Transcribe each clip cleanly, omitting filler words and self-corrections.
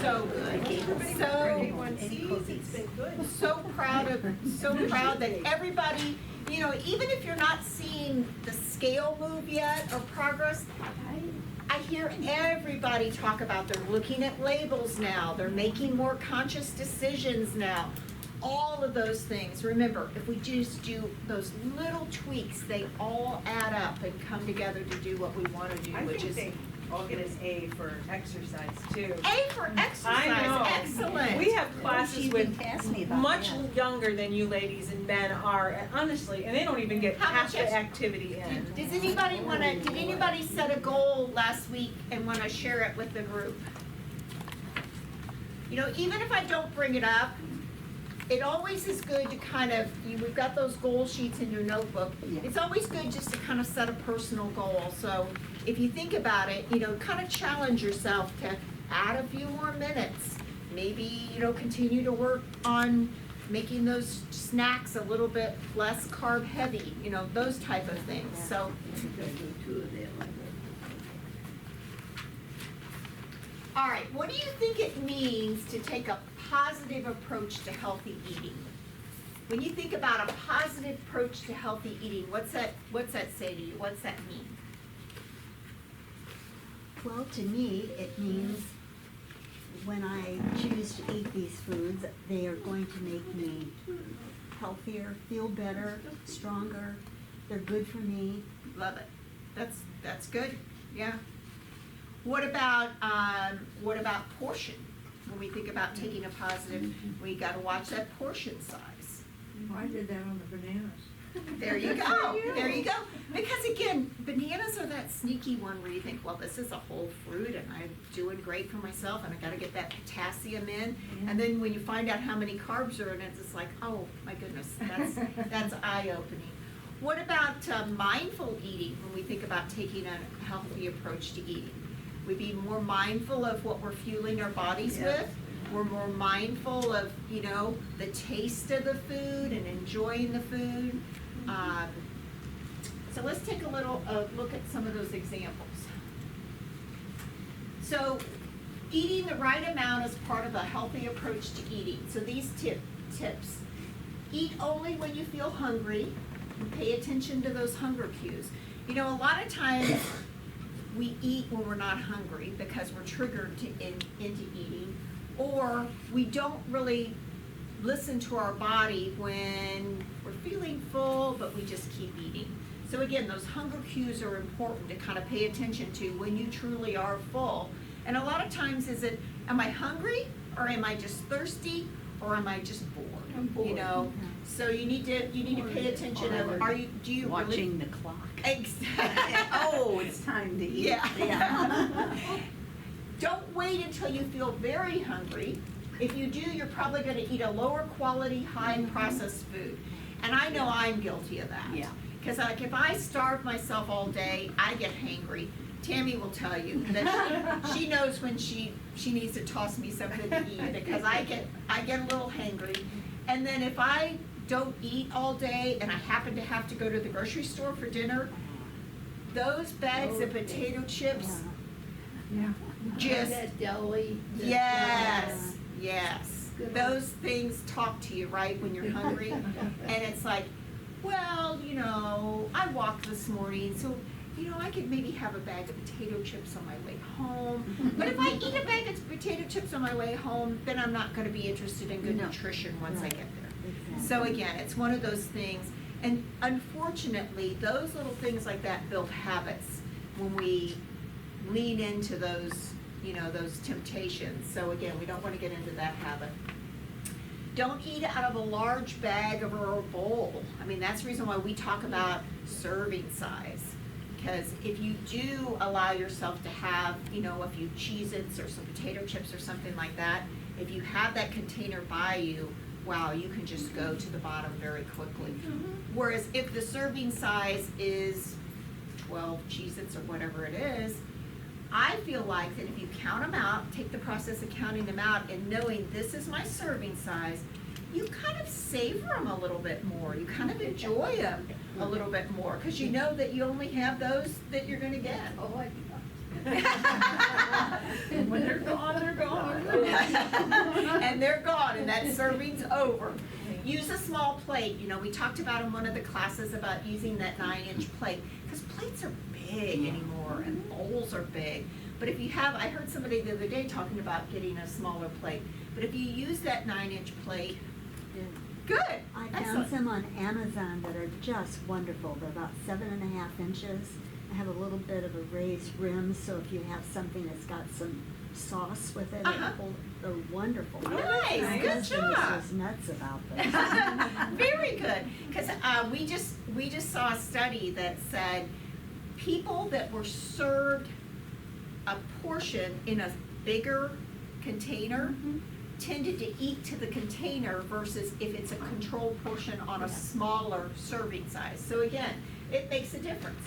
so good. So proud that everybody, you know, even if you're not seeing the scale move yet or progress, I hear everybody talk about they're looking at labels now, they're making more conscious decisions now. All of those things. Remember, if we just do those little tweaks, they all add up and come together to do what we want to do, which is. They all get an A for exercise too. A for exercise. I know. Excellent. We have classes with much that. younger than you ladies and men are, and honestly, and they don't even get How half much the activity in. Does anybody want to? Did anybody set a goal last week and want to share it with the group? You know, even if I don't bring it up, it always is good to kind of, we've got those goal sheets in your notebook. Yeah. It's always good just to kind of set a personal goal. So if you think about it, you know, kind of challenge yourself to add a few more minutes. Maybe, you know, continue to work on making those snacks a little bit less carb heavy, you know, those type of things. So. All right, what do you think it means to take a positive approach to healthy eating? When you think about a positive approach to healthy eating, what's that say to you? What's that mean? Well, to me, it means when I choose to eat these foods, they are going to make me healthier, feel better, stronger. They're good for me. Love it. That's good. Yeah. What about portion? When we think about taking a positive, we got to watch that portion size. I did that on the bananas. There you go. There you go. Because again, bananas are that sneaky one where you think, well, this is a whole fruit and I'm doing great for myself and I got to get that potassium in. And then when you find out how many carbs are in it, it's like, oh my goodness, that's eye-opening. What about mindful eating when we think about taking a healthy approach to eating? We be more mindful of what we're fueling our bodies with. We're more mindful of, you know, the taste of the food and enjoying the food. So let's take a little look at some of those examples. So eating the right amount is part of a healthy approach to eating. So these tips. Eat only when you feel hungry and pay attention to those hunger cues. You know, a lot of times we eat when we're not hungry because we're triggered into eating, or we don't really listen to our body when we're feeling full, but we just keep eating. So again, those hunger cues are important to kind of pay attention to when you truly are full. And a lot of times is it, am I hungry, or am I just thirsty, or am I just bored? I'm bored. You know, so you need to pay attention of, do you Watching really? the clock. Exactly. Oh, it's time to eat. Yeah. Don't wait until you feel very hungry. If you do, you're probably going to eat a lower quality, high processed food. And I know I'm guilty of that. Yeah. Because like if I starve myself all day, I get hangry. Tammy will tell you that she knows when she needs to toss me something to eat because I get a little hangry. And then if I don't eat all day and I happen to have to go to the grocery store for dinner, those bags of potato chips just That deli. yes. Those things talk to you, right, when you're hungry. And it's like, well, you know, I walked this morning, so you know, I could maybe have a bag of potato chips on my way home. But if I eat a bag of potato chips on my way home, then I'm not going to be interested in good nutrition once I get there. Exactly. So again, it's one of those things. And unfortunately, those little things like that build habits when we lean into those, you know, those temptations. So again, we don't want to get into that habit. Don't eat out of a large bag or a bowl. I mean, that's the reason why we talk about serving size. Because if you do allow yourself to have, you know, a few Cheez-Its or some potato chips or something like that, if you have that container by you, wow, you can just go to the bottom very quickly. Whereas if the serving size is 12 Cheez-Its or whatever it is, I feel like that if you count them out, take the process of counting them out and knowing this is my serving size, you kind of savor them a little bit more. You kind of enjoy them a little bit more because you know that you only have those that you're going to get. Oh, When they're gone, they're gone. And they're gone, and that serving's over. Use a small plate. You know, we talked about in one of the classes about using that 9-inch plate, because plates are big anymore, and bowls are big. But if you have, I heard somebody the other day talking about getting a smaller plate, but if you use that 9-inch plate, good, I found excellent. some on Amazon that are just wonderful. They're about 7.5 inches. I have a little bit of a raised rim, so if you have something that's got some sauce with it, they're wonderful. Nice, My good husband job. was nuts about those. Very good, because we just saw a study that said people that were served a portion in a bigger container tended to eat to the container versus if it's a controlled portion on a smaller serving size. So again, it makes a difference.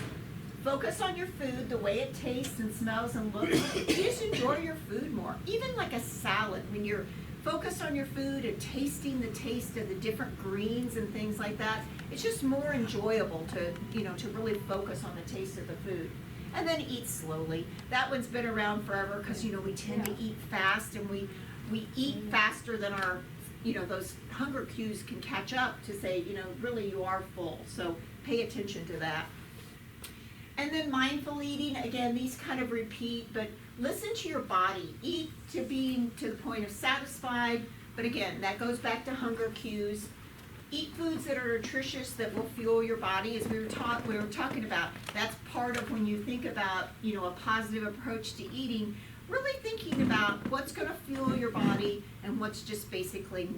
Focus on your food, the way it tastes and smells and looks. You just enjoy your food more. Even like a salad, when you're focused on your food and tasting the taste of the different greens and things like that, it's just more enjoyable to, you know, to really focus on the taste of the food. And then eat slowly. That one's been around forever because, you know, we tend to eat fast, and we eat faster than our, you know, those hunger cues can catch up to say, you know, really you are full. So pay attention to that. And then mindful eating, again, these kind of repeat, but listen to your body. Eat to being to the point of satisfied, but again, that goes back to hunger cues. Eat foods that are nutritious, that will fuel your body, as we were talking about. That's part of when you think about, you know, a positive approach to eating, really thinking about what's gonna fuel your body and what's just basically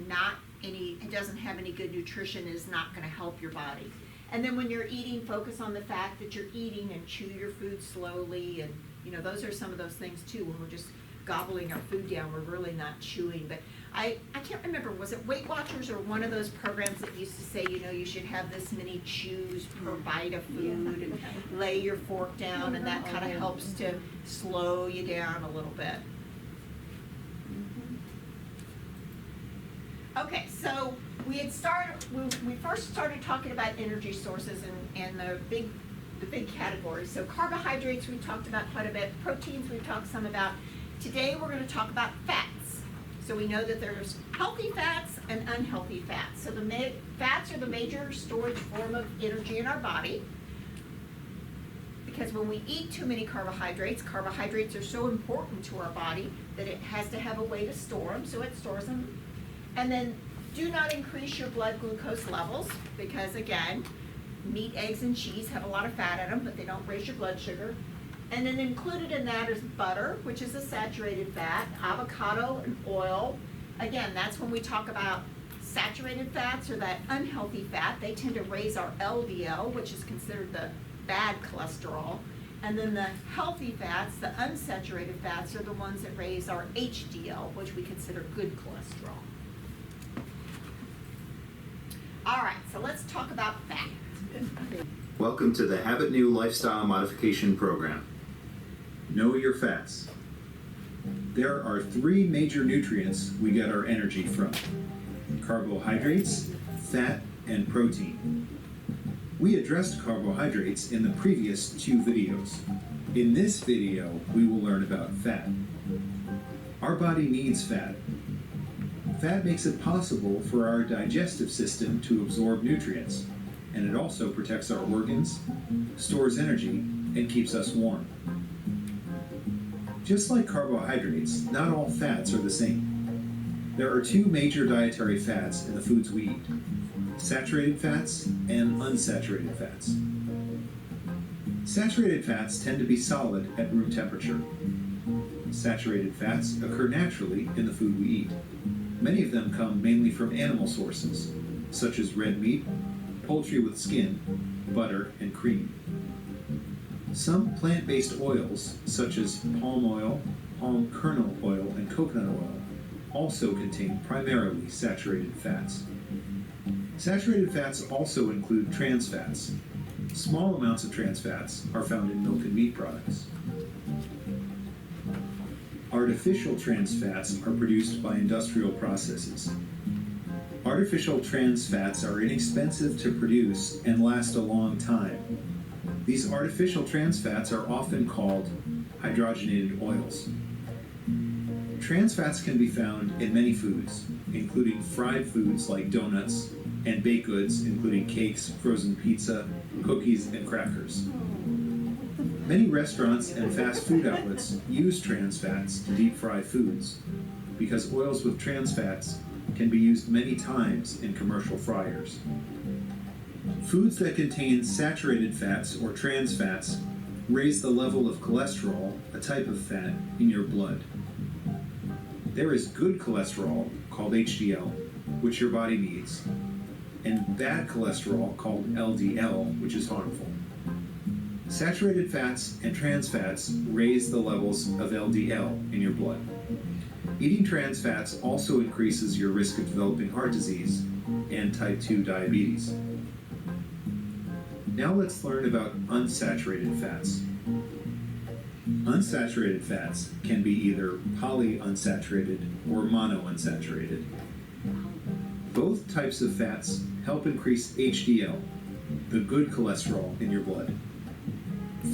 it doesn't have any good nutrition, is not gonna help your body. And then when you're eating, focus on the fact that you're eating and chew your food slowly, and, you know, those are some of those things too. When we're just gobbling our food down, we're really not chewing. But I can't remember, was it Weight Watchers or one of those programs that used to say, you know, you should have this many chews per bite of food and lay your fork down, and that kind of helps to slow you down a little bit. Okay, so we first started talking about energy sources and the big categories. So carbohydrates we talked about quite a bit, proteins we've talked some about. Today we're going to talk about fats. So we know that there's healthy fats and unhealthy fats. So the fats are the major storage form of energy in our body. Because when we eat too many carbohydrates are so important to our body that it has to have a way to store them, so it stores them. And then do not increase your blood glucose levels, because again, meat, eggs, and cheese have a lot of fat in them, but they don't raise your blood sugar. And then included in that is butter, which is a saturated fat, avocado, and oil. Again, that's when we talk about saturated fats or that unhealthy fat. They tend to raise our LDL, which is considered the bad cholesterol. And then the healthy fats, the unsaturated fats, are the ones that raise our HDL, which we consider good cholesterol. All right, so let's talk about fat. Welcome to the Habit New Lifestyle Modification Program. Know your fats. There are 3 major nutrients we get our energy from: carbohydrates, fat, and protein. We addressed carbohydrates in the previous 2 videos. In this video, we will learn about fat. Our body needs fat. Fat makes it possible for our digestive system to absorb nutrients, and it also protects our organs, stores energy, and keeps us warm. Just like carbohydrates, not all fats are the same. There are 2 major dietary fats in the foods we eat: saturated fats and unsaturated fats. Saturated fats tend to be solid at room temperature. Saturated fats occur naturally in the food we eat. Many of them come mainly from animal sources, such as red meat, poultry with skin, butter, and cream. Some plant-based oils, such as palm oil, palm kernel oil, and coconut oil, also contain primarily saturated fats. Saturated fats also include trans fats. Small amounts of trans fats are found in milk and meat products. Artificial trans fats are produced by industrial processes. Artificial trans fats are inexpensive to produce and last a long time. These artificial trans fats are often called hydrogenated oils. Trans fats can be found in many foods, including fried foods like donuts, and baked goods, including cakes, frozen pizza, cookies, and crackers. Many restaurants and fast food outlets use trans fats to deep fry foods, because oils with trans fats can be used many times in commercial fryers. Foods that contain saturated fats or trans fats raise the level of cholesterol, a type of fat, in your blood. There is good cholesterol, called HDL, which your body needs, and bad cholesterol, called LDL, which is harmful. Saturated fats and trans fats raise the levels of LDL in your blood. Eating trans fats also increases your risk of developing heart disease and type 2 diabetes. Now let's learn about unsaturated fats. Unsaturated fats can be either polyunsaturated or monounsaturated. Both types of fats help increase HDL, the good cholesterol in your blood.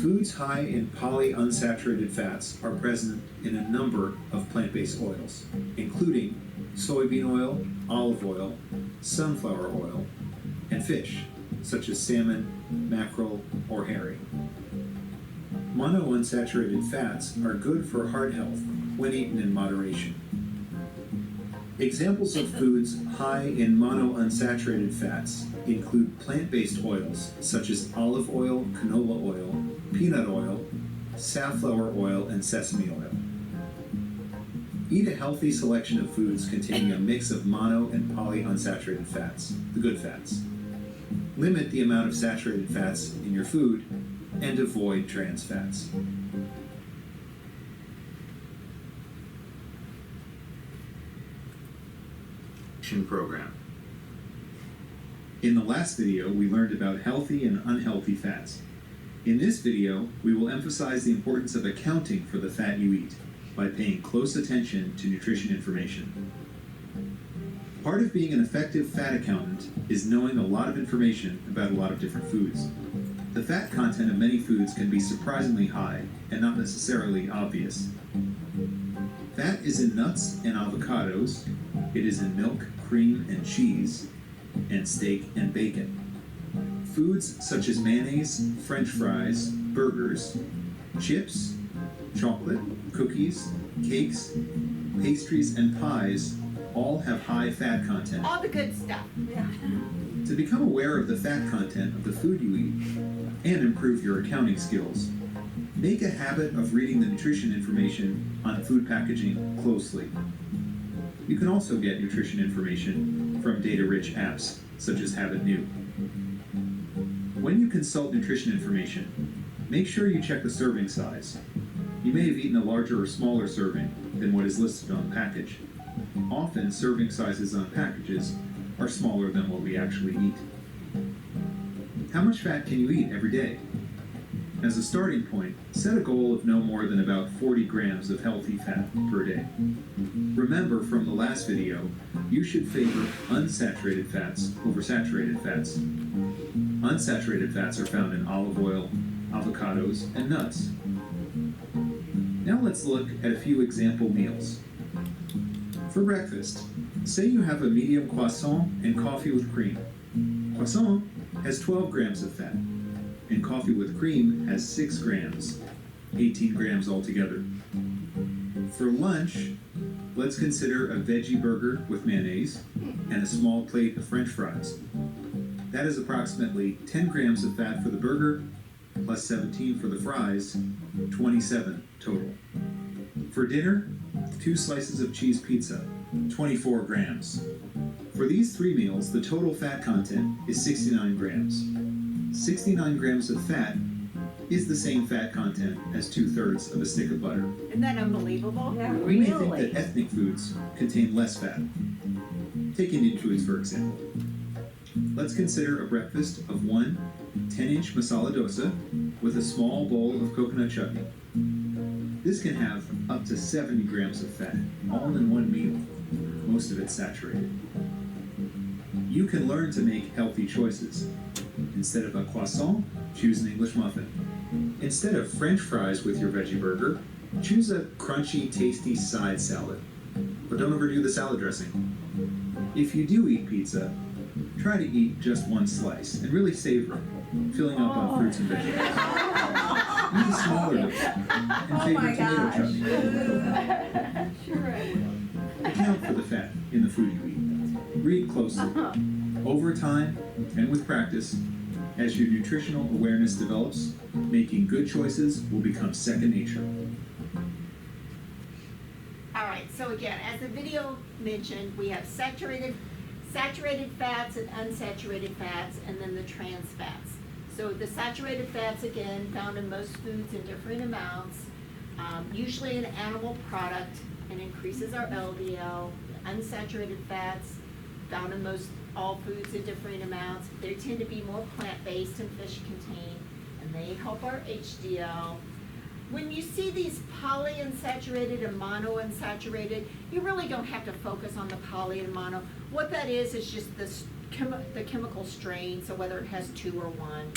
Foods high in polyunsaturated fats are present in a number of plant-based oils, including soybean oil, olive oil, sunflower oil, and fish, such as salmon, mackerel, or herring. Monounsaturated fats are good for heart health when eaten in moderation. Examples of foods high in monounsaturated fats include plant-based oils such as olive oil, canola oil, peanut oil, safflower oil, and sesame oil. Eat a healthy selection of foods containing a mix of mono and polyunsaturated fats, the good fats. Limit the amount of saturated fats in your food and avoid trans fats. Program. In the last video, we learned about healthy and unhealthy fats. In this video, we will emphasize the importance of accounting for the fat you eat by paying close attention to nutrition information. Part of being an effective fat accountant is knowing a lot of information about a lot of different foods. The fat content of many foods can be surprisingly high and not necessarily obvious. Fat is in nuts and avocados. It is in milk, cream, and cheese, and steak and bacon. Foods such as mayonnaise, French fries, burgers, chips, chocolate, cookies, cakes, pastries, and pies all have high fat content. All the good stuff. To become aware of the fat content of the food you eat and improve your accounting skills, make a habit of reading the nutrition information on food packaging closely. You can also get nutrition information from data-rich apps, such as Habit New. When you consult nutrition information, make sure you check the serving size. You may have eaten a larger or smaller serving than what is listed on the package. Often, serving sizes on packages are smaller than what we actually eat. How much fat can you eat every day? As a starting point, set a goal of no more than about 40 grams of healthy fat per day. Remember from the last video, you should favor unsaturated fats over saturated fats. Unsaturated fats are found in olive oil, avocados, and nuts. Now let's look at a few example meals. For breakfast, say you have a medium croissant and coffee with cream. Croissant has 12 grams of fat, and coffee with cream has 6 grams, 18 grams altogether. For lunch, let's consider a veggie burger with mayonnaise and a small plate of French fries. That is approximately 10 grams of fat for the burger, plus 17 for the fries, 27 total. For dinner, 2 slices of cheese pizza, 24 grams. For these 3 meals, the total fat content is 69 grams. 69 grams of fat is the same fat content as 2/3 of a stick of butter. Isn't that unbelievable? Yeah, We may think really. that ethnic foods contain less fat. Take Indian foods, for example. Let's consider a breakfast of 1 10-inch masala dosa with a small bowl of coconut chutney. This can have up to 70 grams of fat, all in one meal, most of it saturated. You can learn to make healthy choices. Instead of a croissant, choose an English muffin. Instead of French fries with your veggie burger, choose a crunchy, tasty side salad. But don't overdo the salad dressing. If you do eat pizza, try to eat just one slice and really savor it, filling up on fruits and vegetables. Use a smaller dose and favor tomato chutney. Sure I will. Account for the fat in the food you eat. Read closely. Over time and with practice, as your nutritional awareness develops, making good choices will become second nature. All right, so again, as the video mentioned, we have saturated fats and unsaturated fats, and then the trans fats. So the saturated fats, again, found in most foods in different amounts, usually an animal product, and increases our LDL. Unsaturated fats, found in most all foods in different amounts. They tend to be more plant-based and fish contained, and they help our HDL. When you see these polyunsaturated and monounsaturated, you really don't have to focus on the poly and mono. What that is just the chemical strain, so whether it has 2 or 1.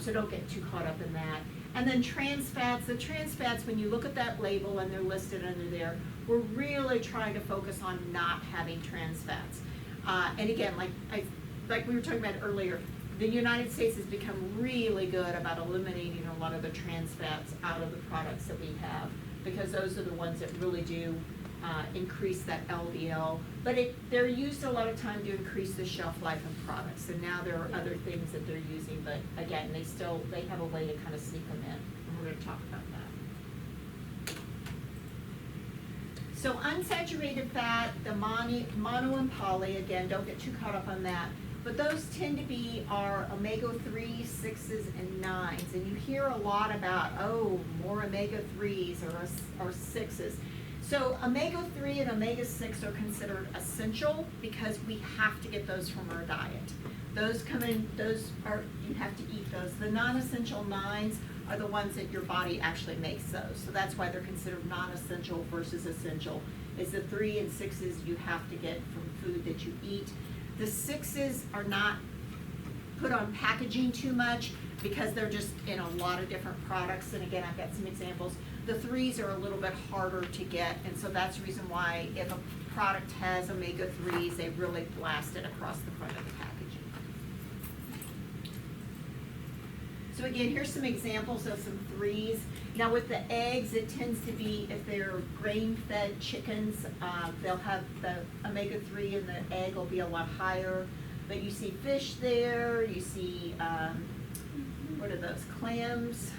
So don't get too caught up in that. And then trans fats, the trans fats, when you look at that label and they're listed under there, we're really trying to focus on not having trans fats. And again, like we were talking about earlier, the United States has become really good about eliminating a lot of the trans fats out of the products that we have, because those are the ones that really do increase that LDL. But they're used a lot of time to increase the shelf life of products, and now there are other things that they're using, but again, they have a way to kind of sneak them in, and we're going to talk about that. So unsaturated fat, the mono and poly, again, don't get too caught up on that. But those tend to be our omega-3, 6s, and 9s. And you hear a lot about, more omega-3s or 6s. So omega-3 and omega-6 are considered essential because we have to get those from our diet. You have to eat those. The non-essential 9s are the ones that your body actually makes those. So that's why they're considered non-essential versus essential. Is the 3 and 6s you have to get from food that you eat. The 6s are not put on packaging too much because they're just in a lot of different products. And again, I've got some examples. The 3s are a little bit harder to get, and so that's the reason why if a product has omega-3s, they really blast it across the front of the packaging. So again, here's some examples of some 3s. Now with the eggs, it tends to be, if they're grain-fed chickens, they'll have the omega-3 in the egg will be a lot higher. But you see fish there, you see, what are those, clams?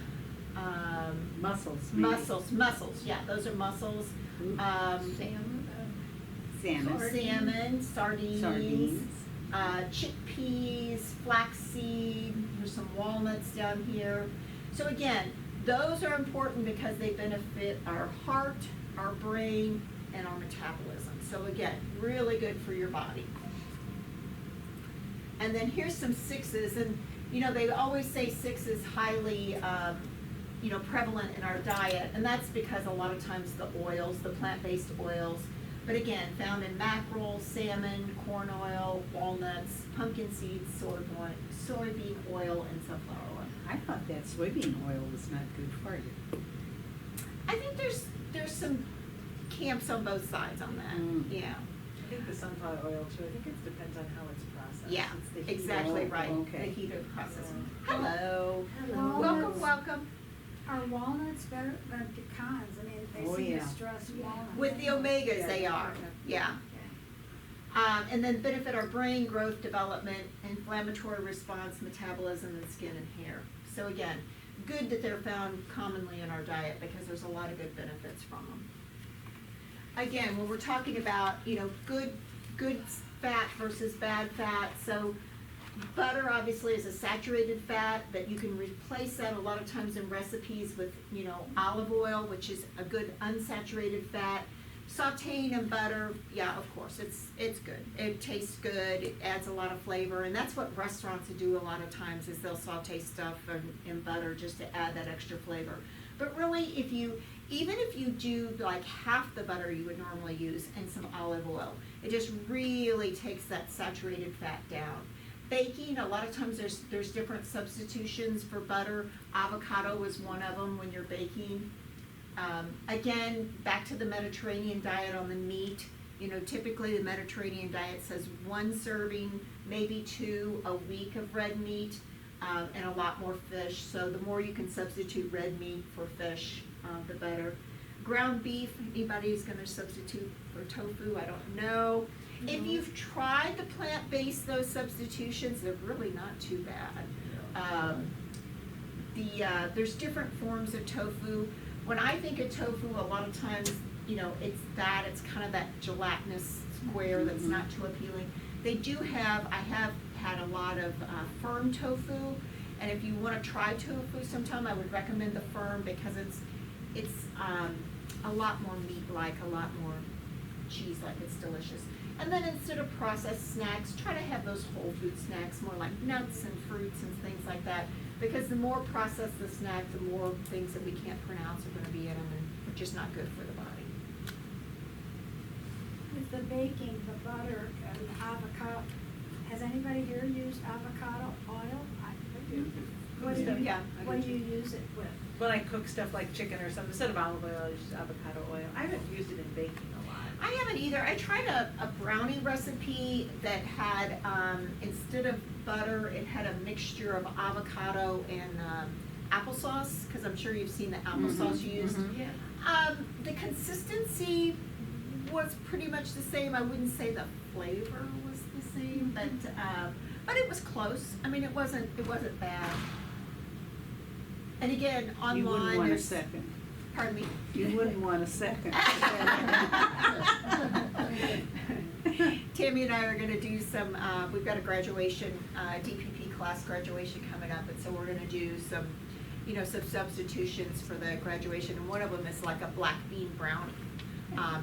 Mussels. Mussels, yeah, those are mussels. Salmon, sardines. Chickpeas, flaxseed, there's some walnuts down here. So again, those are important because they benefit our heart, our brain, and our metabolism. So again, really good for your body. And then here's some 6s, and they always say 6 is highly prevalent in our diet, and that's because a lot of times the oils, the plant-based oils, but again, found in mackerel, salmon, corn oil, walnuts, pumpkin seeds, soybean oil, and sunflower oil. I thought that soybean oil was not good for you. I think there's some camps on both sides on that. Yeah. I think the sunflower oil too, I think it depends on how it's processed. Yeah, It's the heat. exactly right. Okay. The heat of process. Hello. Hello. Welcome. Are walnuts better than pecans? I mean, they Oh, seem yeah. to stress walnuts. With the omegas, they are. Yeah. And then benefit our brain, growth, development, inflammatory response, metabolism, and skin and hair. So again, good that they're found commonly in our diet because there's a lot of good benefits from them. Again, when we're talking about, good fat versus bad fat, so butter obviously is a saturated fat, but you can replace that a lot of times in recipes with, olive oil, which is a good unsaturated fat. Sauteing in butter, yeah, of course, it's good. It tastes good, it adds a lot of flavor, and that's what restaurants do a lot of times is they'll saute stuff in butter just to add that extra flavor. But really, even if you do like half the butter you would normally use and some olive oil, it just really takes that saturated fat down. baking, a lot of times there's different substitutions for butter. Avocado is one of them when you're baking. Again, back to the Mediterranean diet on the meat. You know, typically the Mediterranean diet says 1 serving, maybe 2 a week of red meat, and a lot more fish. So the more you can substitute red meat for fish, the better. Ground beef, anybody's gonna substitute for tofu, I don't know. If you've tried the plant-based, those substitutions, they're really not too bad. There's different forms of tofu. When I think of tofu, a lot of times, you know, it's kind of that gelatinous square that's not too appealing. They do have, I have had a lot of firm tofu, and if you wanna try tofu sometime, I would recommend the firm because it's a lot more meat-like, a lot more cheese-like, it's delicious. And then instead of processed snacks, try to have those whole food snacks, more like nuts and fruits and things like that. Because the more processed the snack, the more things that we can't pronounce are gonna be in them, and they're just not good for the body. With the baking, the butter, and the avocado, has anybody here used avocado oil? I do. What do you, Yeah, I what do do you use it with? When I cook stuff like chicken or something, instead of olive oil, I use avocado oil. I haven't used it in baking a lot. I haven't either. I tried a brownie recipe that had, instead of butter, it had a mixture of avocado and applesauce, because I'm sure you've seen the applesauce used. Yeah. The consistency was pretty much the same. I wouldn't say the flavor was the same, but it was close. I mean, it wasn't bad. And again, online, You wouldn't want a there's- second. Pardon me? You wouldn't want a second. Tammy and I are gonna do some, we've got a graduation, DPP class graduation coming up, and so we're gonna do some, you know, some substitutions for the graduation, and one of them is like a black bean brownie.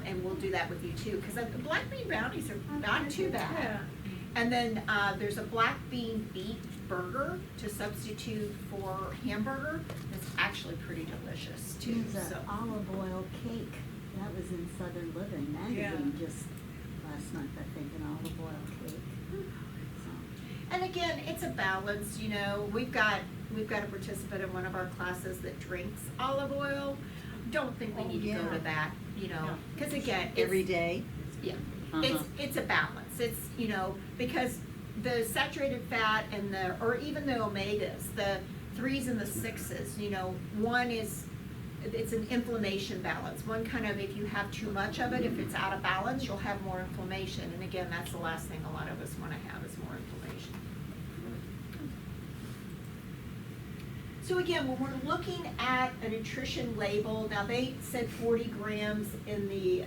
And we'll do that with you too, because the black bean brownies are not too bad. Yeah. And then, there's a black bean beef burger to substitute for hamburger. It's actually pretty delicious too, There's so. an olive oil cake, that was in Southern Living magazine just last month, I think, an olive oil cake. So, And again, it's a balance, you know, we've got a participant in one of our classes that drinks olive oil. Don't think we need to go yeah. to that, you know, No. because again, Every it's, day? yeah, Uh-huh. it's a balance. It's, you know, because the saturated fat and or even the omegas, the 3s and the 6s, you know, one is, it's an inflammation balance. One kind of, if you have too much of it, if it's out of balance, you'll have more inflammation. And again, that's the last thing a lot of us want to have is more inflammation. So again, when we're looking at a nutrition label, now they said 40 grams in the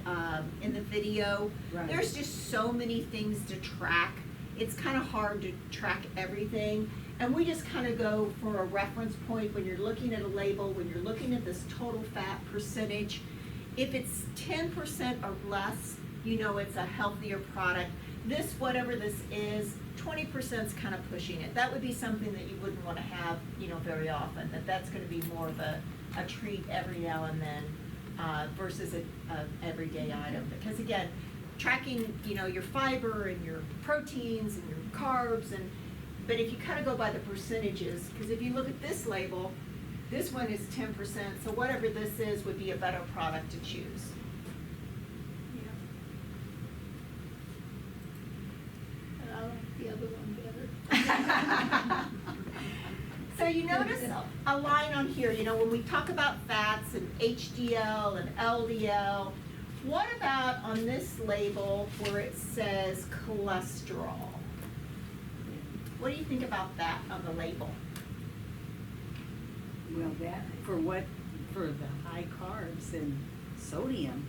video. Right. There's just so many things to track. It's kind of hard to track everything. And we just kind of go for a reference point when you're looking at a label, when you're looking at this total fat percentage. If it's 10% or less, you know it's a healthier product. This, whatever this is, 20% is kind of pushing it. That would be something that you wouldn't want to have, you know, very often. That's going to be more of a treat every now and then versus a everyday item. Because again, tracking, you know, your fiber and your proteins and your carbs, but if you kind of go by the percentages, because if you look at this label, this one is 10%, so whatever this is would be a better product to choose. I like the other one better. So you notice a line on here, you know, when we talk about fats and HDL and LDL, what about on this label where it says cholesterol? What do you think about that on the label? Well, that, for the high carbs and sodium.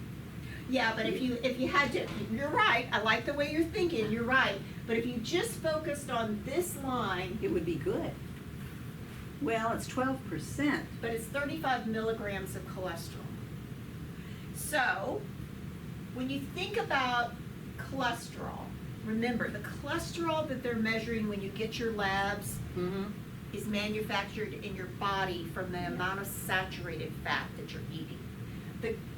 Yeah, but if you had to, you're right, I like the way you're thinking, you're right, but if you just focused on this line, It would be good. Well, it's 12%. but it's 35 milligrams of cholesterol. So, when you think about cholesterol, remember, the cholesterol that they're measuring when you get your labs Mm-hmm. is manufactured in your body from the amount of saturated fat that you're eating.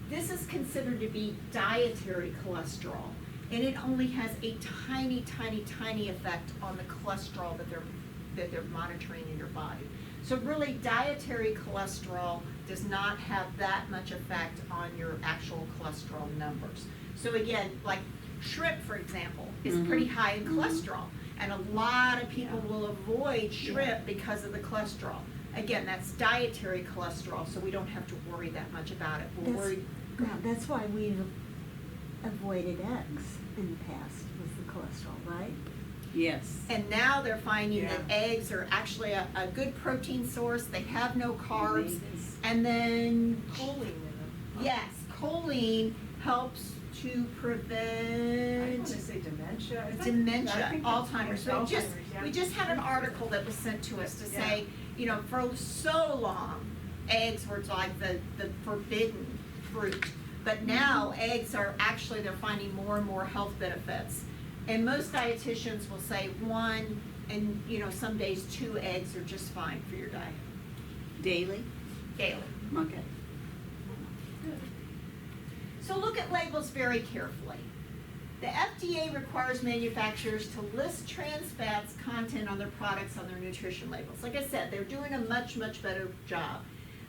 This is considered to be dietary cholesterol. and it only has a tiny, tiny, tiny effect on the cholesterol that they're monitoring in your body. So really, dietary cholesterol does not have that much effect on your actual cholesterol numbers. So again, like shrimp, for example, is pretty high in cholesterol, and a lot of people will avoid shrimp because of the cholesterol. Again, that's dietary cholesterol, so we don't have to worry that much about it. We're worried. That's why we've avoided eggs in the past, was the cholesterol, right? Yes. And now they're finding that Yeah. eggs are actually a good protein source. They have no carbs. Omegas. And then, Choline in them. yes, choline helps to I want prevent to say dementia. Is that- I dementia, think that's- Alzheimer's. yeah, We just had an article that was sent to us to Yeah. say, you know, for so long, eggs were like the forbidden fruit. But now eggs are actually, they're finding more and more health benefits. And most dietitians will say 1, and you know, some days 2 eggs are just fine for your diet, Daily? daily. Okay. So look at labels very carefully. The FDA requires manufacturers to list trans fats content on their products on their nutrition labels. Like I said, they're doing a much, much better job.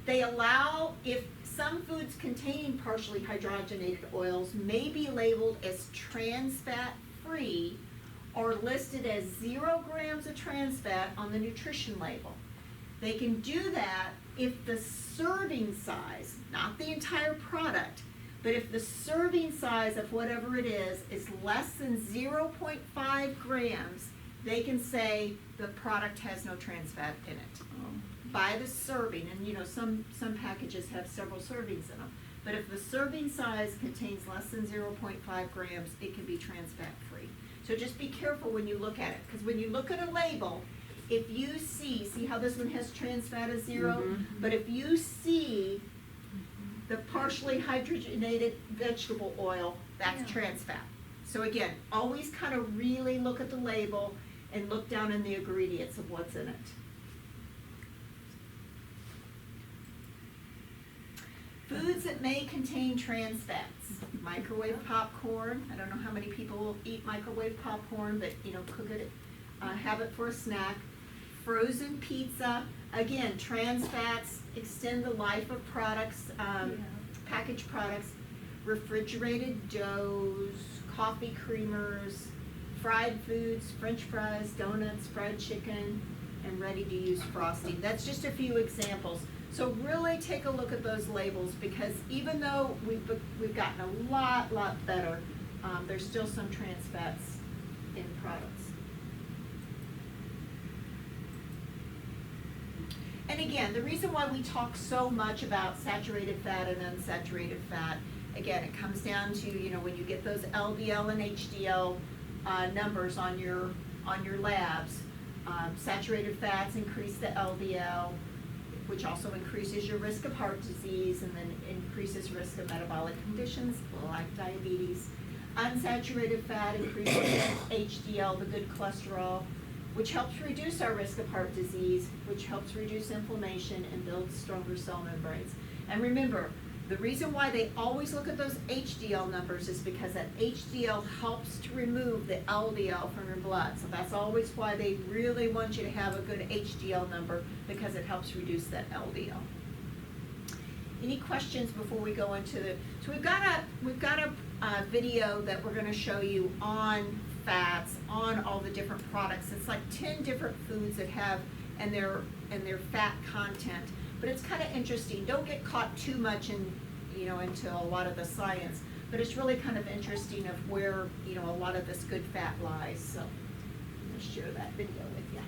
They allow, if some foods containing partially hydrogenated oils may be labeled as trans fat free or listed as 0 grams of trans fat on the nutrition label. They can do that if the serving size, not the entire product, but if the serving size of whatever it is less than 0.5 grams, they can say the product has no trans fat in it. By the serving, and you know, some packages have several servings in them, but if the serving size contains less than 0.5 grams, it can be trans fat free. So just be careful when you look at it, because when you look at a label, if you see how this one has trans fat as 0, but if you see the partially hydrogenated vegetable oil, that's trans fat. So again, always kind of really look at the label and look down in the ingredients of what's in it. Foods that may contain trans fats. Microwave popcorn. I don't know how many people eat microwave popcorn, but you know, cook it, have it for a snack. Frozen pizza. Again, trans fats extend the life of products, packaged products. Refrigerated doughs, coffee creamers, fried foods, French fries, donuts, fried chicken, and ready-to-use frosting. That's just a few examples. So really take a look at those labels, because even though we've gotten a lot better, there's still some trans fats in products. And again, the reason why we talk so much about saturated fat and unsaturated fat, again, it comes down to, you know, when you get those LDL and HDL numbers on your labs, saturated fats increase the LDL, which also increases your risk of heart disease and then increases risk of metabolic conditions like diabetes. Unsaturated fat increases HDL, the good cholesterol, which helps reduce our risk of heart disease, which helps reduce inflammation and builds stronger cell membranes. And remember, the reason why they always look at those HDL numbers is because that HDL helps to remove the LDL from your blood. So that's always why they really want you to have a good HDL number, because it helps reduce that LDL. Any questions before we go into the, so we've got a video that we're gonna show you on fats, on all the different products. It's like 10 different foods that have, and their fat content. But it's kind of interesting. Don't get caught too much in, you know, into a lot of the science. But it's really kind of interesting of where, you know, a lot of this good fat lies. So I'm going to share that video with you.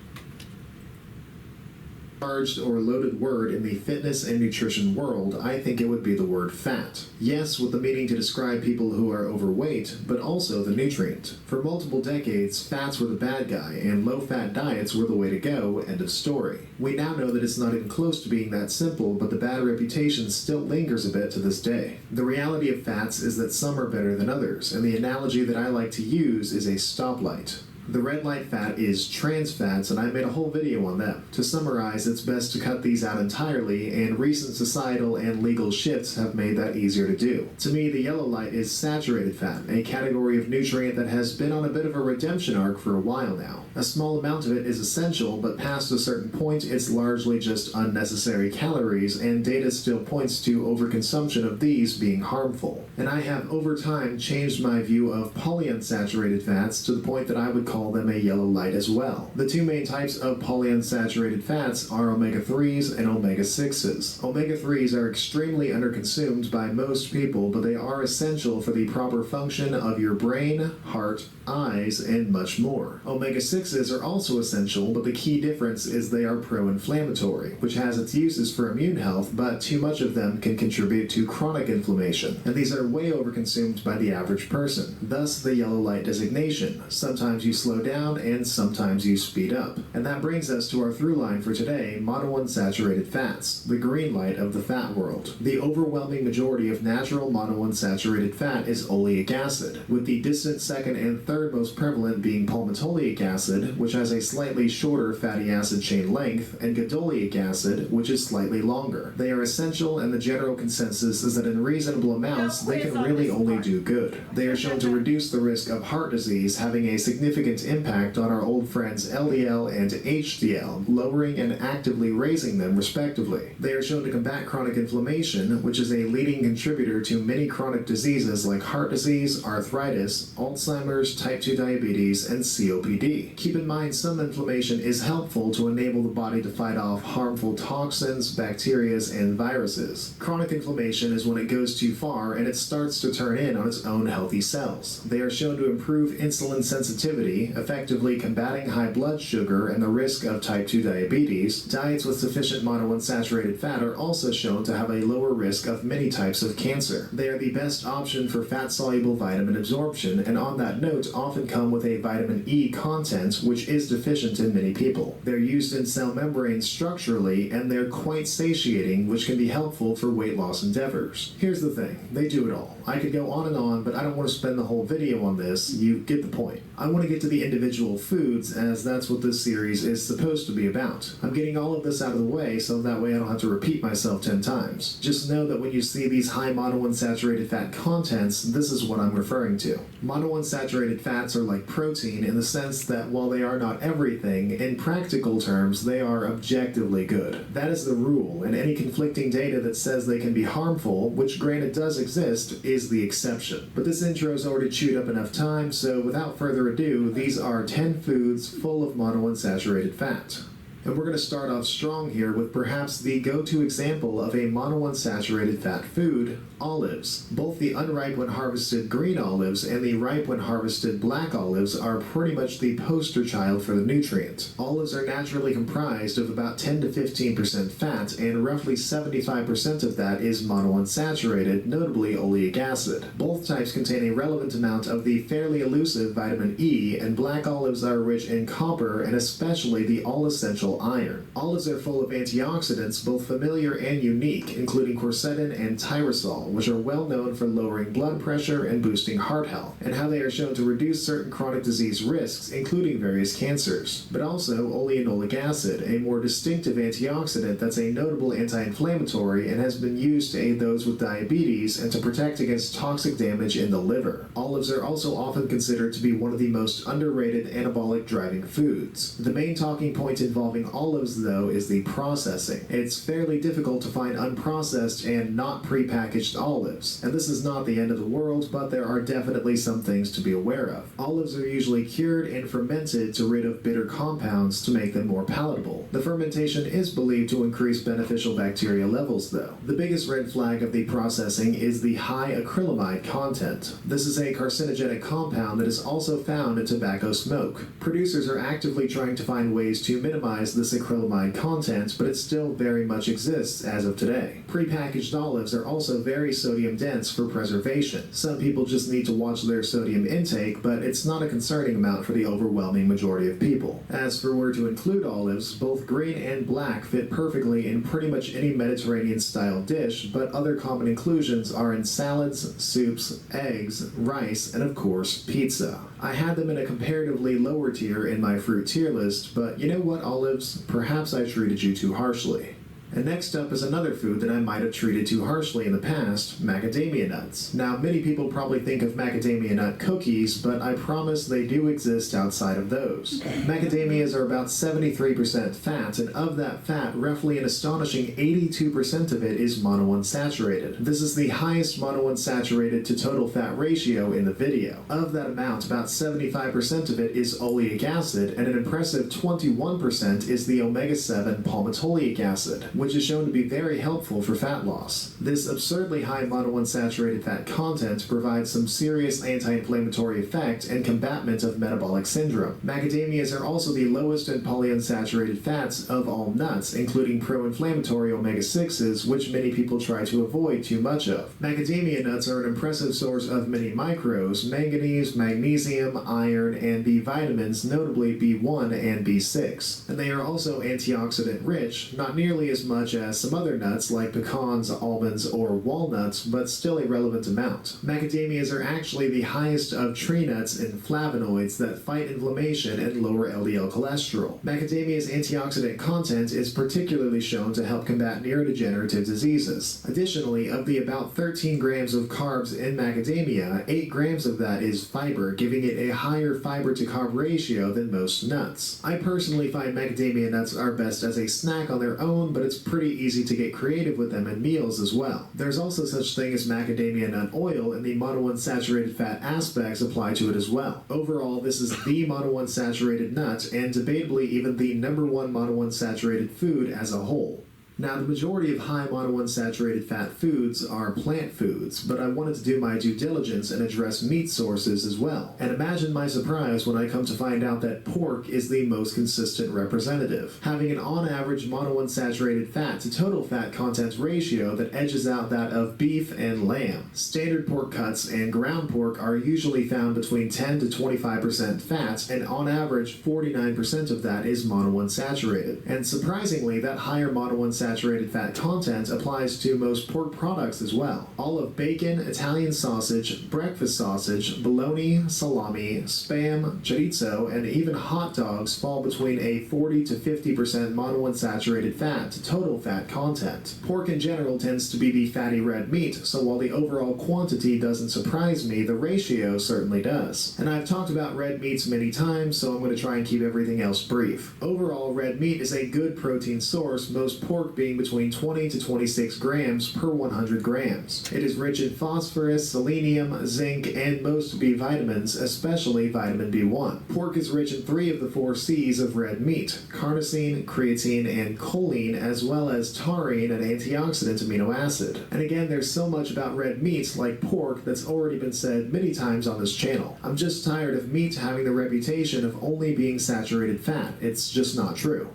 Charged or loaded word in the fitness and nutrition world, I think it would be the word fat. Yes, with the meaning to describe people who are overweight, but also the nutrient. For multiple decades, fats were the bad guy, and low-fat diets were the way to go, end of story. We now know that it's not even close to being that simple, but the bad reputation still lingers a bit to this day. The reality of fats is that some are better than others, and the analogy that I like to use is a stoplight. The red light fat is trans fats, and I made a whole video on them. To summarize, it's best to cut these out entirely, and recent societal and legal shifts have made that easier to do. To me, the yellow light is saturated fat, a category of nutrient that has been on a bit of a redemption arc for a while now. A small amount of it is essential, but past a certain point, it's largely just unnecessary calories, and data still points to overconsumption of these being harmful. And I have over time changed my view of polyunsaturated fats to the point that I would call them a yellow light as well. The two main types of polyunsaturated fats are omega-3s and omega-6s. Omega-3s are extremely underconsumed by most people, but they are essential for the proper function of your brain, heart, eyes, and much more. Omega-6s are also essential, but the key difference is they are pro-inflammatory, which has its uses for immune health, but too much of them can contribute to chronic inflammation, and these are way overconsumed by the average person. Thus, the yellow light designation. Sometimes you slow down, and sometimes you speed up. And that brings us to our through line for today, monounsaturated fats, the green light of the fat world. The overwhelming majority of natural monounsaturated fat is oleic acid, with the distant second and third most prevalent being palmitoleic acid, which has a slightly shorter fatty acid chain length, and gadoleic acid, which is slightly longer. They are essential, and the general consensus is that in reasonable amounts, they can really only do good. They are shown to reduce the risk of heart disease, having a significant impact on our old friends LDL and HDL, lowering and actively raising them respectively. They are shown to combat chronic inflammation, which is a leading contributor to many chronic diseases like heart disease, arthritis, Alzheimer's, type 2 diabetes, and COPD. Keep in mind, some inflammation is helpful to enable the body to fight off harmful toxins, bacteria, and viruses. Chronic inflammation is when it goes too far and it starts to turn in on its own healthy cells. They are shown to improve insulin sensitivity, effectively combating high blood sugar and the risk of type 2 diabetes. Diets with sufficient monounsaturated fat are also shown to have a lower risk of many types of cancer. They are the best option for fat-soluble vitamin absorption, and on that note, often come with a vitamin E content, which is deficient in many people. They're used in cell membranes structurally, and they're quite satiating, which can be helpful for weight loss endeavors. Here's the thing, they do it all. I could go on, but I don't want to spend the whole video on this. You get the point. I want to get to the individual foods, as that's what this series is supposed to be about. I'm getting all of this out of the way, so that way I don't have to repeat myself 10 times. Just know that when you see these high monounsaturated fat contents, this is what I'm referring to. Monounsaturated fats are like protein in the sense that while they are not everything, in practical terms, they are objectively good. That is the rule, and any conflicting data that says they can be harmful, which granted does exist, is the exception. But this intro's already chewed up enough time, so without further ado, these are 10 foods full of monounsaturated fat. And we're going to start off strong here with perhaps the go-to example of a monounsaturated fat food, olives. Both the unripe when harvested green olives and the ripe when harvested black olives are pretty much the poster child for the nutrient. Olives are naturally comprised of about 10 to 15% fat, and roughly 75% of that is monounsaturated, notably oleic acid. Both types contain a relevant amount of the fairly elusive vitamin E, and black olives are rich in copper and especially the all-essential iron. Olives are full of antioxidants, both familiar and unique, including quercetin and tyrosol, which are well known for lowering blood pressure and boosting heart health, and how they are shown to reduce certain chronic disease risks, including various cancers. But also oleanolic acid, a more distinctive antioxidant that's a notable anti-inflammatory and has been used to aid those with diabetes and to protect against toxic damage in the liver. Olives are also often considered to be one of the most underrated anabolic driving foods. The main talking point involving olives, though, is the processing. It's fairly difficult to find unprocessed and not prepackaged olives, and this is not the end of the world, but there are definitely some things to be aware of. Olives are usually cured and fermented to rid of bitter compounds to make them more palatable. The fermentation is believed to increase beneficial bacteria levels, though. The biggest red flag of the processing is the high acrylamide content. This is a carcinogenic compound that is also found in tobacco smoke. Producers are actively trying to find ways to minimize neutralize this acrylamide content, but it still very much exists as of today. Prepackaged olives are also very sodium dense for preservation. Some people just need to watch their sodium intake, but it's not a concerning amount for the overwhelming majority of people. As for where to include olives, both green and black fit perfectly in pretty much any Mediterranean-style dish, but other common inclusions are in salads, soups, eggs, rice, and of course, pizza. I had them in a comparatively lower tier in my fruit tier list, but you know what, olives? Perhaps I treated you too harshly. And next up is another food that I might have treated too harshly in the past, macadamia nuts. Now, many people probably think of macadamia nut cookies, but I promise they do exist outside of those. Macadamias are about 73% fat, and of that fat, roughly an astonishing 82% of it is monounsaturated. This is the highest monounsaturated to total fat ratio in the video. Of that amount, about 75% of it is oleic acid, and an impressive 21% is the omega-7 palmitoleic acid, which is shown to be very helpful for fat loss. This absurdly high monounsaturated fat content provides some serious anti-inflammatory effect and combatment of metabolic syndrome. Macadamias are also the lowest in polyunsaturated fats of all nuts, including pro-inflammatory omega-6s, which many people try to avoid too much of. Macadamia nuts are an impressive source of many micros, manganese, magnesium, iron, and B vitamins, notably B1 and B6. And they are also antioxidant rich, not nearly as much as some other nuts like pecans, almonds, or walnuts, but still a relevant amount. Macadamias are actually the highest of tree nuts in flavonoids that fight inflammation and lower LDL cholesterol. Macadamia's antioxidant content is particularly shown to help combat neurodegenerative diseases. Additionally, of the about 13 grams of carbs in macadamia, 8 grams of that is fiber, giving it a higher fiber to carb ratio than most nuts. I personally find macadamia nuts are best as a snack on their own, but it's pretty easy to get creative with them in meals as well. There's also such thing as macadamia nut oil, and the monounsaturated fat aspects apply to it as well. Overall, this is the monounsaturated nut, and debatably even the #1 monounsaturated food as a whole. Now, the majority of high monounsaturated fat foods are plant foods, but I wanted to do my due diligence and address meat sources as well. And imagine my surprise when I come to find out that pork is the most consistent representative, having an on-average monounsaturated fat to total fat content ratio that edges out that of beef and lamb. Standard pork cuts and ground pork are usually found between 10 to 25% fat, and on average 49% of that is monounsaturated. And surprisingly, that higher monounsaturated fat content applies to most pork products as well. All of bacon, Italian sausage, breakfast sausage, bologna, salami, spam, chorizo, and even hot dogs fall between a 40 to 50% monounsaturated fat to total fat content. Pork in general tends to be the fatty red meat, so while the overall quantity doesn't surprise me, the ratio certainly does. And I've talked about red meats many times, so I'm going to try and keep everything else brief. Overall, red meat is a good protein source, most pork being between 20 to 26 grams per 100 grams. It is rich in phosphorus, selenium, zinc, and most B vitamins, especially vitamin B1. Pork is rich in 3 of the 4 C's of red meat: carnosine, creatine, and choline, as well as taurine, an antioxidant amino acid. And again, there's so much about red meats like pork that's already been said many times on this channel. I'm just tired of meat having the reputation of only being saturated fat. It's just not true.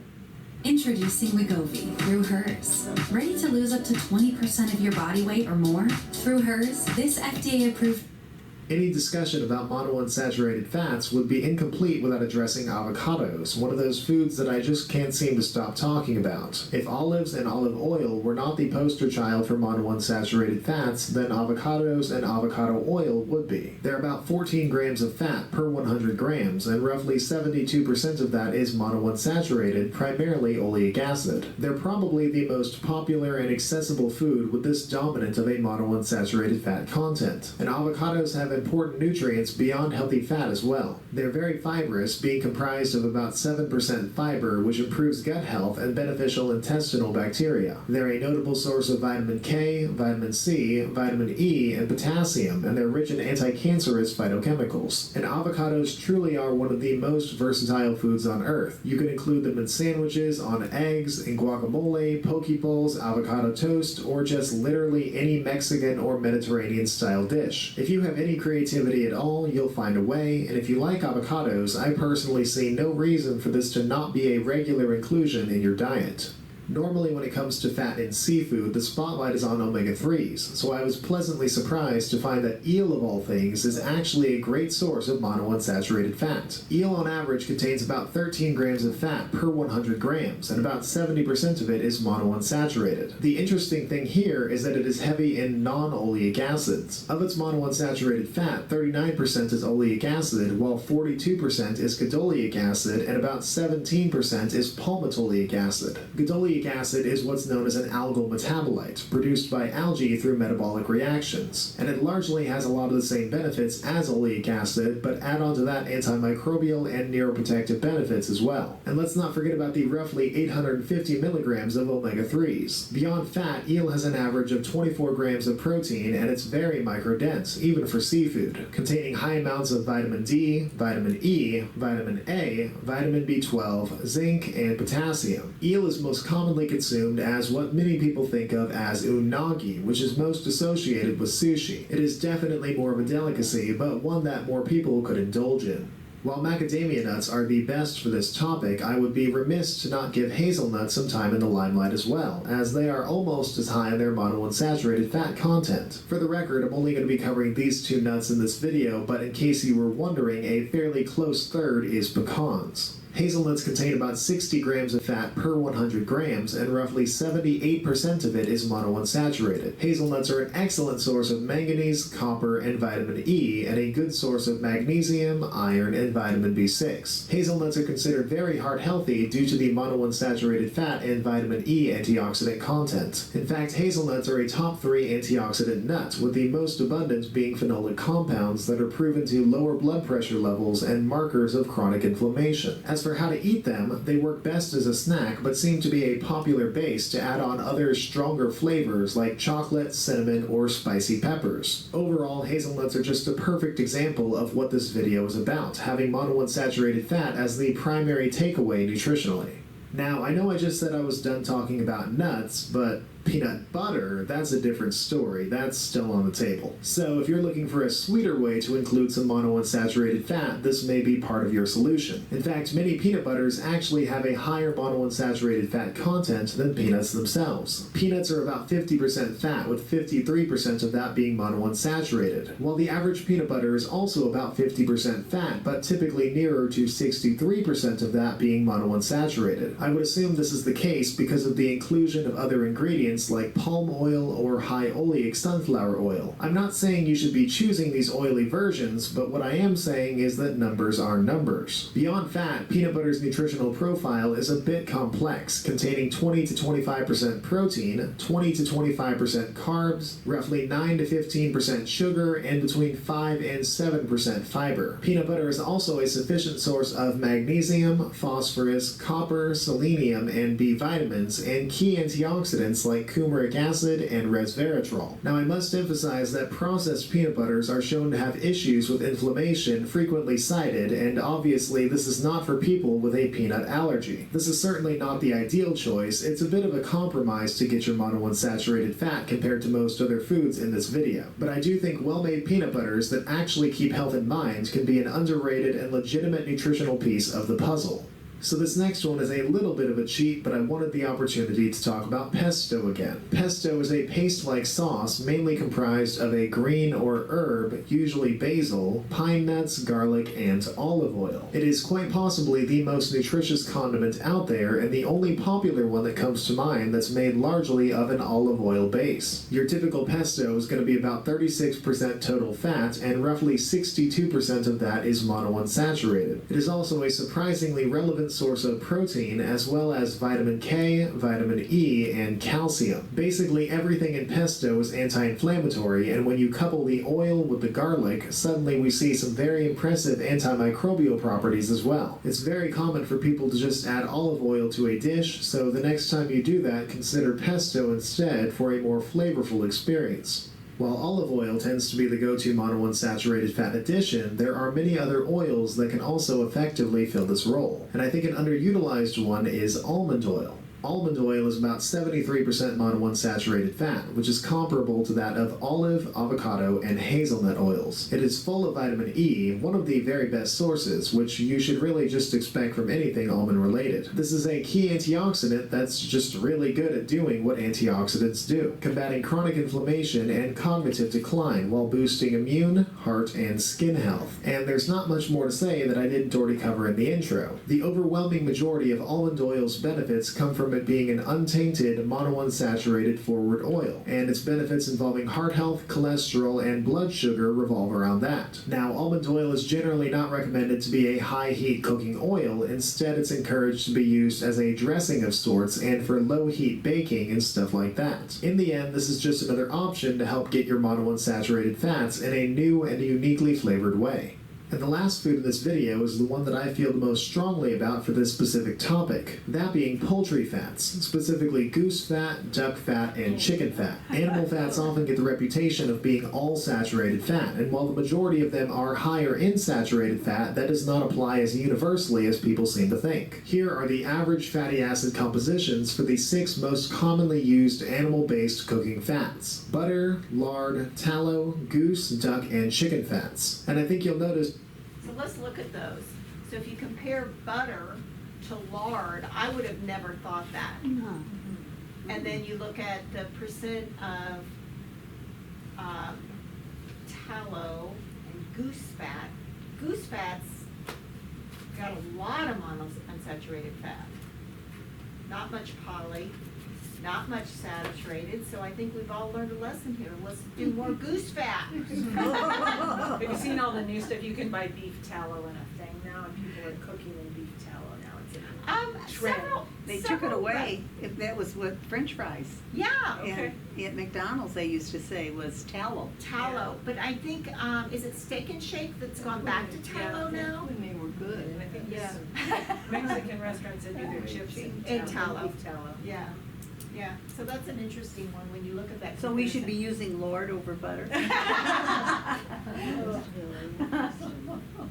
Introducing Wegovy through Hers. Ready to lose up to 20% of your body weight or more? Through Hers, this FDA-approved Any discussion about monounsaturated fats would be incomplete without addressing avocados, one of those foods that I just can't seem to stop talking about. If olives and olive oil were not the poster child for monounsaturated fats, then avocados and avocado oil would be. There are about 14 grams of fat per 100 grams, and roughly 72% of that is monounsaturated, primarily oleic acid. They're probably the most popular and accessible food with this dominant of a monounsaturated fat content. And avocados have important nutrients beyond healthy fat as well. They're very fibrous, being comprised of about 7% fiber, which improves gut health and beneficial intestinal bacteria. They're a notable source of vitamin K, vitamin C, vitamin E, and potassium, and they're rich in anti-cancerous phytochemicals. And avocados truly are one of the most versatile foods on earth. You can include them in sandwiches, on eggs, in guacamole, poke bowls, avocado toast, or just literally any Mexican or Mediterranean style dish. If you have any creativity at all, you'll find a way, and if you like avocados, I personally see no reason for this to not be a regular inclusion in your diet. Normally when it comes to fat in seafood, the spotlight is on omega-3s, so I was pleasantly surprised to find that eel of all things is actually a great source of monounsaturated fat. Eel on average contains about 13 grams of fat per 100 grams, and about 70% of it is monounsaturated. The interesting thing here is that it is heavy in non-oleic acids. Of its monounsaturated fat, 39% is oleic acid, while 42% is gadoleic acid, and about 17% is palmitoleic acid. Gadoleic acid is what's known as an algal metabolite, produced by algae through metabolic reactions, and it largely has a lot of the same benefits as oleic acid, but add on to that antimicrobial and neuroprotective benefits as well. And let's not forget about the roughly 850 milligrams of omega-3s. Beyond fat, eel has an average of 24 grams of protein, and it's very microdense, even for seafood, containing high amounts of vitamin D, vitamin E, vitamin A, vitamin B12, zinc, and potassium. Eel is most commonly consumed as what many people think of as unagi, which is most associated with sushi. It is definitely more of a delicacy, but one that more people could indulge in. While macadamia nuts are the best for this topic, I would be remiss to not give hazelnuts some time in the limelight as well, as they are almost as high in their monounsaturated fat content. For the record, I'm only going to be covering these two nuts in this video, but in case you were wondering, a fairly close third is pecans. Hazelnuts contain about 60 grams of fat per 100 grams, and roughly 78% of it is monounsaturated. Hazelnuts are an excellent source of manganese, copper, and vitamin E, and a good source of magnesium, iron, and vitamin B6. Hazelnuts are considered very heart-healthy due to the monounsaturated fat and vitamin E antioxidant content. In fact, hazelnuts are a top 3 antioxidant nut, with the most abundant being phenolic compounds that are proven to lower blood pressure levels and markers of chronic inflammation. As for how to eat them, they work best as a snack, but seem to be a popular base to add on other stronger flavors like chocolate, cinnamon, or spicy peppers. Overall, hazelnuts are just a perfect example of what this video is about, having monounsaturated fat as the primary takeaway nutritionally. Now, I know I just said I was done talking about nuts, but peanut butter, that's a different story. That's still on the table. So if you're looking for a sweeter way to include some monounsaturated fat, this may be part of your solution. In fact, many peanut butters actually have a higher monounsaturated fat content than peanuts themselves. Peanuts are about 50% fat, with 53% of that being monounsaturated, while the average peanut butter is also about 50% fat, but typically nearer to 63% of that being monounsaturated. I would assume this is the case because of the inclusion of other ingredients like palm oil or high oleic sunflower oil. I'm not saying you should be choosing these oily versions, but what I am saying is that numbers are numbers. Beyond fat, peanut butter's nutritional profile is a bit complex, containing 20 to 25% protein, 20 to 25% carbs, roughly 9 to 15% sugar, and between 5 and 7% fiber. Peanut butter is also a sufficient source of magnesium, phosphorus, copper, selenium, and B vitamins, and key antioxidants like coumaриc acid and resveratrol. Now, I must emphasize that processed peanut butters are shown to have issues with inflammation frequently cited, and obviously this is not for people with a peanut allergy. This is certainly not the ideal choice. It's a bit of a compromise to get your monounsaturated fat compared to most other foods in this video. But I do think well-made peanut butters that actually keep health in mind can be an underrated and legitimate nutritional piece of the puzzle. So this next one is a little bit of a cheat, but I wanted the opportunity to talk about pesto again. Pesto is a paste-like sauce mainly comprised of a green or herb, usually basil, pine nuts, garlic, and olive oil. It is quite possibly the most nutritious condiment out there, and the only popular one that comes to mind that's made largely of an olive oil base. Your typical pesto is going to be about 36% total fat, and roughly 62% of that is monounsaturated. It is also a surprisingly relevant source of protein, as well as vitamin K, vitamin E, and calcium. Basically, everything in pesto is anti-inflammatory, and when you couple the oil with the garlic, suddenly we see some very impressive antimicrobial properties as well. It's very common for people to just add olive oil to a dish, so the next time you do that, consider pesto instead for a more flavorful experience. While olive oil tends to be the go-to monounsaturated fat addition, there are many other oils that can also effectively fill this role, and I think an underutilized one is almond oil. Almond oil is about 73% monounsaturated fat, which is comparable to that of olive, avocado, and hazelnut oils. It is full of vitamin E, one of the very best sources, which you should really just expect from anything almond related. This is a key antioxidant that's just really good at doing what antioxidants do, combating chronic inflammation and cognitive decline while boosting immune, heart, and skin health. And there's not much more to say that I didn't already cover in the intro. The overwhelming majority of almond oil's benefits come from it being an untainted monounsaturated forward oil, and its benefits involving heart health, cholesterol, and blood sugar revolve around that. Now, almond oil is generally not recommended to be a high heat cooking oil. Instead, it's encouraged to be used as a dressing of sorts and for low heat baking and stuff like that. In the end, this is just another option to help get your monounsaturated fats in a new and uniquely flavored way. And the last food in this video is the one that I feel the most strongly about for this specific topic, that being poultry fats, specifically goose fat, duck fat, and chicken fat. Animal fats often get the reputation of being all saturated fat, and while the majority of them are higher in saturated fat, that does not apply as universally as people seem to think. Here are the average fatty acid compositions for the 6 most commonly used animal-based cooking fats: butter, lard, tallow, goose, duck, and chicken fats. And I think you'll notice. So let's look at those. So if you compare butter to lard, I would have never thought that. No. And then you look at the percent of tallow and goose fat. Goose fat's got a lot of monounsaturated fat. Not much poly, not much saturated, so I think we've all learned a lesson here. Let's do more goose fat. Have you seen all the new stuff? You can buy beef tallow in a thing now, and people are cooking in beef tallow now. It's a trend. They took it away. If that was what French fries. Yeah. Okay. And at McDonald's, they used to say was tallow. Tallow, but I think, is it Steak and Shake that's gone back to tallow now? When they were good. And I think Yeah. there's some Mexican restaurants that do their chips in tallow. beef tallow. Yeah, yeah, so that's an interesting one when you look at that. So we should be comparison. using lard over butter.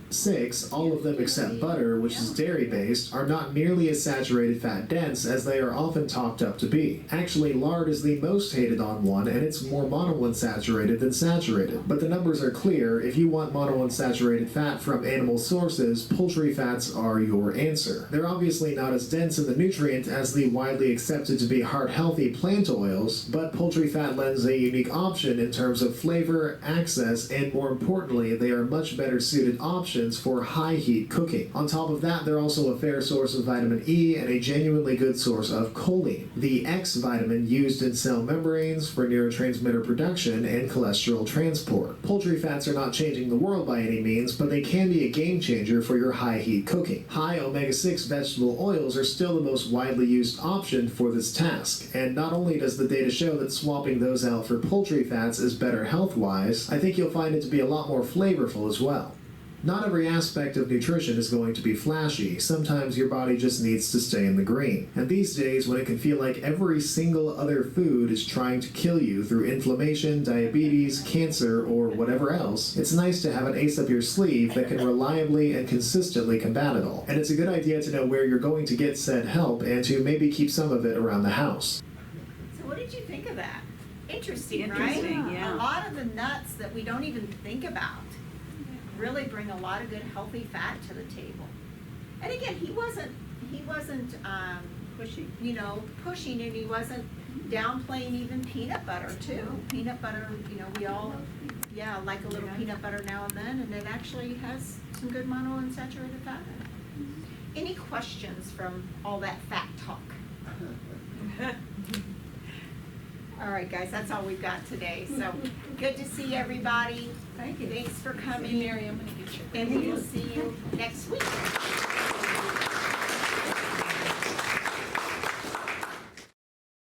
6, all of them except butter, which is dairy-based, are not nearly as saturated fat dense as they are often talked up to be. Actually, lard is the most hated on one, and it's more monounsaturated than saturated. But the numbers are clear. If you want monounsaturated fat from animal sources, poultry fats are your answer. They're obviously not as dense in the nutrient as the widely accepted to be heart-healthy plant oils, but poultry fat lends a unique option in terms of flavor, access, and more importantly, they are much better suited options for high heat cooking. On top of that, they're also a fair source of vitamin E and a genuinely good source of choline, the X vitamin used in cell membranes for neurotransmitter production and cholesterol transport. Poultry fats are not changing the world by any means, but they can be a game changer for your high heat cooking. High omega-6 vegetable oils are still the most widely used option for this task, and not only does the data show that swapping those out for poultry fats is better health-wise, I think you'll find it to be a lot more flavorful as well. Not every aspect of nutrition is going to be flashy. Sometimes your body just needs to stay in the green. And these days, when it can feel like every single other food is trying to kill you through inflammation, diabetes, cancer, or whatever else, it's nice to have an ace up your sleeve that can reliably and consistently combat it all. And it's a good idea to know where you're going to get said help and to maybe keep some of it around the house. So what did you think of that? Interesting, right? Interesting, yeah. A lot of the nuts that we don't even think about really bring a lot of good healthy fat to the table. And again, he wasn't Pushy. pushing, and he wasn't downplaying even peanut butter too. Peanut butter, we all like a little peanut butter now and then, and it actually has some good monounsaturated fat in it. Any questions from all that fat talk? All right, guys, that's all we've got today. So good to see everybody. Thank you. Thanks for coming. Mary, I'm gonna get you. And we will see you next week.